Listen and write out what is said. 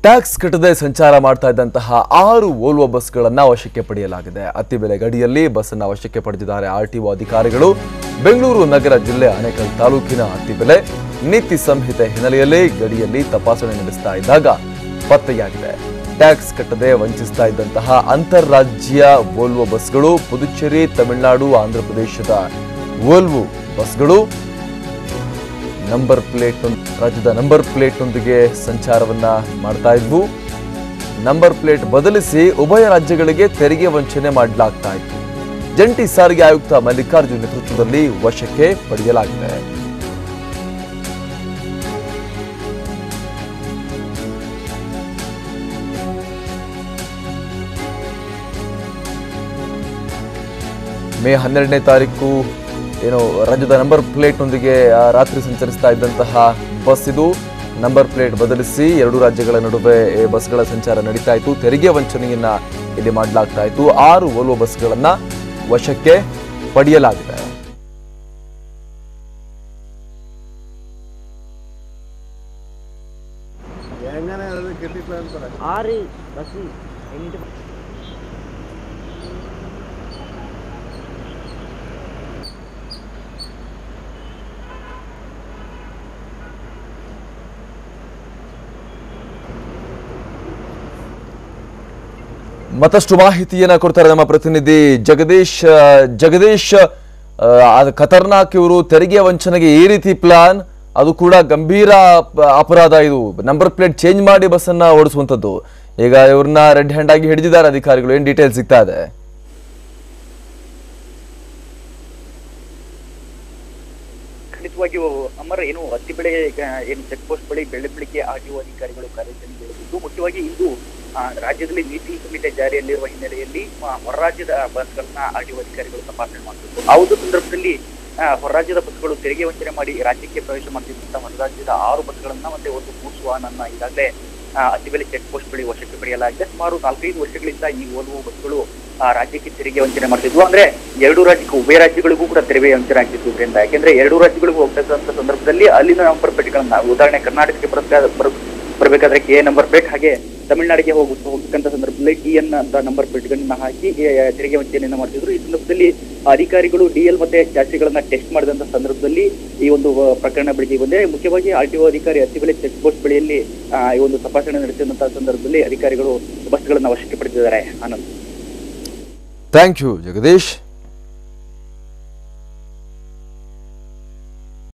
Tax ಕಟ್ಟದೆ ಸಂಚಾರ ಮಾಡ್ತಾ ಇದ್ದಂತಹ 6 ವೋಲ್ವೋ ಬಸ್ಗಳನ್ನು ವಶಕ್ಕೆ ಪಡೆಯಲಾಗಿದೆ. ಅತ್ತಿಬೆಲೆ ಗಡಿಯಲ್ಲಿ ಬಸ್ ಅನ್ನು ವಶಕ್ಕೆ ಪಡೆದಿದ್ದಾರೆ ಆರ್ಟಿಒ ಅಧಿಕಾರಿಗಳು. ಬೆಂಗಳೂರು ನಗರ ಜಿಲ್ಲೆ ಆನೇಕಲ್ ತಾಲೂಕಿನ ಅತ್ತಿಬೆಲೆ ನೀತಿ ಸಂಹಿತೆ ಹಿನ್ನೆಲೆಯಲ್ಲಿ ಗಡಿಯಲ್ಲಿ ತಪಾಸಣೆ ನಡೆಸ್ತಾ ಇದ್ದಾಗ ಪತ್ತೆಯಾಗಿದೆ. ಟ್ಯಾಕ್ಸ್ ಕಟ್ಟದೆ ವಂಚಿಸ್ತಾ ಇದ್ದಂತಹ ಅಂತಾರಾಜ್ಯ ವೋಲ್ವೋ ಬಸ್ಗಳು, ಪುದುಚೇರಿ, ತಮಿಳುನಾಡು, ಆಂಧ್ರ ಪ್ರದೇಶದ ವೋಲ್ವೋ ಬಸ್ಗಳು ರಾಜ್ಯದ ನಂಬರ್ ಪ್ಲೇಟ್ನೊಂದಿಗೆ ಸಂಚಾರವನ್ನ ಮಾಡ್ತಾ ಇದ್ವು. ನಂಬರ್ ಪ್ಲೇಟ್ ಬದಲಿಸಿ ಉಭಯ ರಾಜ್ಯಗಳಿಗೆ ತೆರಿಗೆ ವಂಚನೆ ಮಾಡಲಾಗ್ತಾ ಇತ್ತು. ಜಂಟಿ ಸಾರಿಗೆ ಆಯುಕ್ತ ಮಲ್ಲಿಕಾರ್ಜುನ್ ನೇತೃತ್ವದಲ್ಲಿ ವಶಕ್ಕೆ ಪಡೆಯಲಾಗಿದೆ. ಮೇ 12ನೇ ತಾರೀಕು ರಾಜ್ಯದ ನಂಬರ್ ಪ್ಲೇಟ್ನೊಂದಿಗೆ ರಾತ್ರಿ ಸಂಚರಿಸ್ತಾ ಇದ್ದಂತಹ ಬಸ್ ಇದು. ನಂಬರ್ ಪ್ಲೇಟ್ ಬದಲಿಸಿ 2 ರಾಜ್ಯಗಳ ನಡುವೆ ಬಸ್ಗಳ ಸಂಚಾರ ನಡೀತಾ ಇತ್ತು. ತೆರಿಗೆ ವಂಚನೆಯನ್ನ ಇಲ್ಲಿ ಮಾಡಲಾಗ್ತಾ ಇತ್ತು. 6 ವೋಲ್ವೋ ಬಸ್ಗಳನ್ನ ವಶಕ್ಕೆ ಪಡೆಯಲಾಗಿದೆ. ಮತ್ತಷ್ಟು ಮಾಹಿತಿಯನ್ನ ಕೊಡ್ತಾರೆ ನಮ್ಮ ಪ್ರತಿನಿಧಿ ಜಗದೀಶ್. ಖತರ್ನಾಕ್ ಇವರು ತೆರಿಗೆ ವಂಚನೆಗೆ ಈ ರೀತಿ ಪ್ಲಾನ್, ಅದು ಕೂಡ ಗಂಭೀರ ಅಪರಾಧ. ಇದು ನಂಬರ್ ಪ್ಲೇಟ್ ಚೇಂಜ್ ಮಾಡಿ ಬಸ್ ಅನ್ನ ಓಡಿಸುವಂತದ್ದು. ಈಗ ಇವ್ರನ್ನ ರೆಡ್ ಹ್ಯಾಂಡ್ ಆಗಿ ಹಿಡಿದಿದ್ದಾರೆ ಅಧಿಕಾರಿಗಳು. ಏನ್ ಡೀಟೇಲ್ ಸಿಗ್ತಾ ಇದೆ? ಖಂಡಿತವಾಗಿಯೂ ಅಮರ್, ಅತ್ತಿಬೆಲೆ ಚೆಕ್ ಪೋಸ್ಟ್ ಬಳಿ ಬೆಳಗ್ಗೆ ಆರ್ಟಿಒ ಅಧಿಕಾರಿಗಳು ಕಾರ್ಯಾಚರಣೆ ನಡೆಸಿದ್ದು. ಮುಖ್ಯವಾಗಿ ಇಂದು ರಾಜ್ಯದಲ್ಲಿ ನೀತಿ ಸಂಹಿತೆ ಜಾರಿಯಲ್ಲಿರುವ ಹಿನ್ನೆಲೆಯಲ್ಲಿ ಹೊರ ರಾಜ್ಯದ ಬಸ್ಗಳನ್ನ ಆರ್ಟಿಒ ಅಧಿಕಾರಿಗಳು ತಪಾಸಣೆ ಮಾಡುತ್ತಿದ್ದು, ಆ ಒಂದು ಸಂದರ್ಭದಲ್ಲಿ ಹೊರ ರಾಜ್ಯದ ಬಸ್ಗಳು ತೆರಿಗೆ ವಂಚನೆ ಮಾಡಿ ರಾಜ್ಯಕ್ಕೆ ಪ್ರವೇಶ ಮಾಡ್ತಿದ್ದಂತಹ ಹೊರ ರಾಜ್ಯದ 6 ಬಸ್ಗಳನ್ನ ಮತ್ತೆ ಒಂದು ಗೂಡ್ಸ್ ವಾಹನನ್ನ ಈಗಾಗಲೇ ಅತ್ತಿಬೆಲೆ ಚೆಕ್ ಪೋಸ್ಟ್ ಬಳಿ ವಶಕ್ಕೆ ಪಡೆಯಲಾಗಿದೆ. ಸುಮಾರು 4-5 ವರ್ಷಗಳಿಂದ ಈ ವೋಲ್ವೋ ಬಸ್ಗಳು ರಾಜ್ಯಕ್ಕೆ ತೆರಿಗೆ ವಂಚನೆ ಮಾಡ್ತಿದ್ವು. ಅಂದ್ರೆ 2 ರಾಜ್ಯಕ್ಕೂ, ಉಭಯ ರಾಜ್ಯಗಳಿಗೂ ಕೂಡ ತೆರಿಗೆ ವಂಚನೆ ಆಗ್ತಿತ್ತು. ಯಾಕೆಂದ್ರೆ 2 ರಾಜ್ಯಗಳಿಗೂ ಹೋಗ್ತಕ್ಕಂಥ ಸಂದರ್ಭದಲ್ಲಿ ಅಲ್ಲಿನ ನಂಬರ್ ಪ್ಲೇಟ್ಗಳನ್ನ, ಉದಾಹರಣೆ ಕರ್ನಾಟಕಕ್ಕೆ ಬರಬೇಕಾದ್ರೆ ಕೆ ನಂಬರ್ ಪ್ಲೇಟ್, ಹಾಗೆ ತಮಿಳುನಾಡಿಗೆ ಹೋಗ್ತಕ್ಕಂಥ ಸಂದರ್ಭದಲ್ಲಿ DN ಅಂತ ನಂಬರ್ ಪ್ಲೇಟ್ಗಳನ್ನ ಹಾಕಿ ತೆರಿಗೆ ವಂಚನೆಯನ್ನ ಮಾಡ್ತಿದ್ರು. ಈ ಸಂದರ್ಭದಲ್ಲಿ ಅಧಿಕಾರಿಗಳು DL ಮತ್ತೆ ಚಾಸಿಗಳನ್ನ ಟೆಸ್ಟ್ ಮಾಡಿದಂತ ಸಂದರ್ಭದಲ್ಲಿ ಈ ಒಂದು ಪ್ರಕರಣ ಬೆಳಕಿಗೆ ಬಂದಿದೆ. ಮುಖ್ಯವಾಗಿ ಆರ್ಟಿಒ ಅಧಿಕಾರಿ ಅತ್ತಿಬೆಲೆ ಚೆಕ್ ಪೋಸ್ಟ್ ಬಳಿಯಲ್ಲಿ ಈ ಒಂದು ತಪಾಸಣೆ ನಡೆಸಿದಂತಹ ಸಂದರ್ಭದಲ್ಲಿ ಅಧಿಕಾರಿಗಳು ಬಸ್ಗಳನ್ನ ವಶಕ್ಕೆ ಪಡೆದಿದ್ದಾರೆ. Anand, thank you Jagadish.